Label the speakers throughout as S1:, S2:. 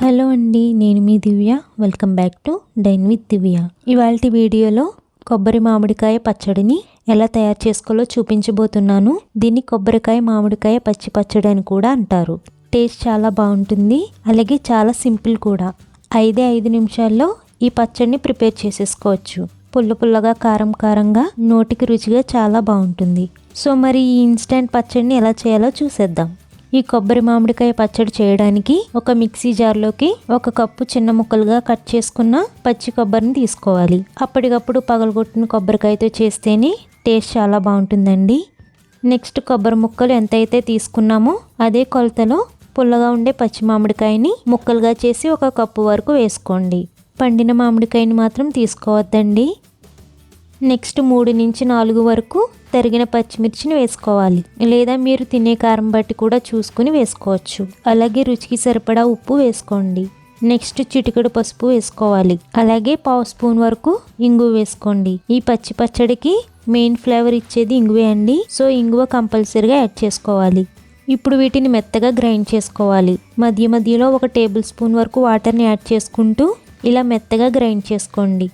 S1: Hello అండి, నేను మీ Divya. Welcome back to dine with Divya. ఇవాల్టి వీడియోలో కొబ్బరి మామిడికాయ పచ్చడిని ఎలా తయారు చేసుకోవాలో చూపించబోతున్నాను. దీన్ని కొబ్బరికాయ మామిడికాయ పచ్చి పచ్చడి అని కూడా అంటారు. టేస్ట్ చాలా బాగుంటుంది, అలాగే చాలా సింపుల్ కూడా. 5 నిమిషాల్లో ఈ పచ్చడిని ప్రిపేర్ చేసేసుకోవచ్చు. పుల్లగా కారంగా నోటికి రుచిగా చాలా బాగుంటుంది. సో మరి ఈ ఇన్స్టెంట్ పచ్చడిని ఎలా చేయాలో చూసేద్దాం. ఈ కొబ్బరి మామిడికాయ పచ్చడి చేయడానికి ఒక మిక్సీ జార్లోకి 1 కప్పు చిన్న ముక్కలుగా కట్ చేసుకున్న పచ్చి కొబ్బరిని తీసుకోవాలి. అప్పటికప్పుడు పగలగొట్టిన కొబ్బరికాయతో చేస్తేనే టేస్ట్ చాలా బాగుంటుందండి. నెక్స్ట్ కొబ్బరి ముక్కలు ఎంతైతే తీసుకున్నామో అదే కొలతలో పుల్లగా ఉండే పచ్చి మామిడికాయని ముక్కలుగా చేసి 1 కప్పు వరకు వేసుకోండి. పండిన మామిడికాయని మాత్రం తీసుకోవద్దండి. నెక్స్ట్ 3 నుంచి 4 వరకు తరిగిన పచ్చిమిర్చిని వేసుకోవాలి, లేదా మీరు తినే కారం బట్టి కూడా చూసుకుని వేసుకోవచ్చు. అలాగే రుచికి సరిపడా ఉప్పు వేసుకోండి. నెక్స్ట్ చిటికెడు పసుపు వేసుకోవాలి, అలాగే 1/2 స్పూన్ వరకు ఇంగువ వేసుకోండి. ఈ పచ్చి పచ్చడికి మెయిన్ ఫ్లేవర్ ఇచ్చేది ఇంగువే అండి. సో ఇంగువ కంపల్సరీగా యాడ్ చేసుకోవాలి. ఇప్పుడు వీటిని మెత్తగా గ్రైండ్ చేసుకోవాలి. మధ్యలో 1 టేబుల్ స్పూన్ వరకు వాటర్ని యాడ్ చేసుకుంటూ ఇలా మెత్తగా గ్రైండ్ చేసుకోండి.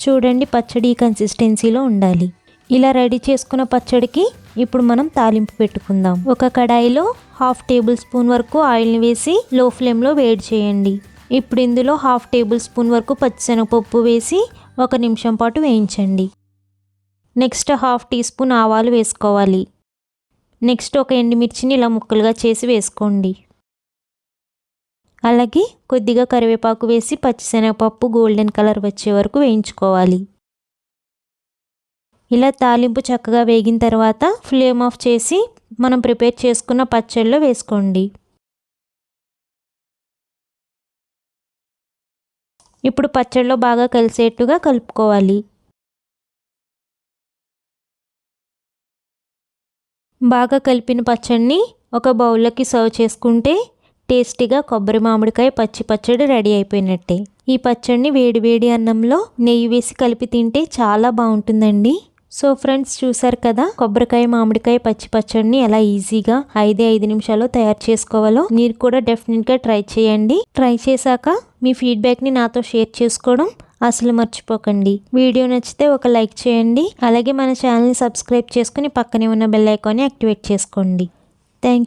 S1: చూడండి, పచ్చడి కన్సిస్టెన్సీలో ఉండాలి. ఇలా రెడీ చేసుకున్న పచ్చడికి ఇప్పుడు మనం తాలింపు పెట్టుకుందాం. ఒక కడాయిలో 1/2 టేబుల్ స్పూన్ వరకు ఆయిల్ని వేసి లో ఫ్లేమ్లో వేడి చేయండి. ఇప్పుడు ఇందులో 1/2 టేబుల్ స్పూన్ వరకు పచ్చిశనగపప్పు వేసి 1 నిమిషం పాటు వేయించండి. నెక్స్ట్ 1/2 టీ స్పూన్ ఆవాలు వేసుకోవాలి. నెక్స్ట్ 1 ఎండుమిర్చిని ఇలా ముక్కలుగా చేసి వేసుకోండి. అలాగే కొద్దిగా కరివేపాకు వేసి పచ్చిశనగపప్పు గోల్డెన్ కలర్ వచ్చే వరకు వేయించుకోవాలి. ఇలా తాలింపు చక్కగా వేగిన తర్వాత ఫ్లేమ్ ఆఫ్ చేసి మనం ప్రిపేర్ చేసుకున్న పచ్చడిలో వేసుకోండి. ఇప్పుడు పచ్చడిలో బాగా కలిసేట్టుగా కలుపుకోవాలి. బాగా కలిపిన పచ్చడిని ఒక బౌల్లోకి సర్వ్ చేసుకుంటే టేస్టీగా కొబ్బరి మామిడికాయ పచ్చి పచ్చడి రెడీ అయిపోయినట్టే. ఈ పచ్చడిని వేడి అన్నంలో నెయ్యి వేసి కలిపి తింటే చాలా బాగుంటుందండి. సో ఫ్రెండ్స్, చూసారు కదా కొబ్బరికాయ మామిడికాయ పచ్చి పచ్చడిని ఎలా ఈజీగా 5 నిమిషాల్లో తయారు చేసుకోవాలో. మీరు కూడా డెఫినెట్గా ట్రై చేయండి. ట్రై చేశాక మీ ఫీడ్బ్యాక్ని నాతో షేర్ చేసుకోవడం అసలు మర్చిపోకండి. వీడియో నచ్చితే ఒక లైక్ చేయండి. అలాగే మన ఛానల్ని సబ్స్క్రైబ్ చేసుకుని పక్కనే ఉన్న బెల్ ఐకాన్ని యాక్టివేట్ చేసుకోండి. Thank you.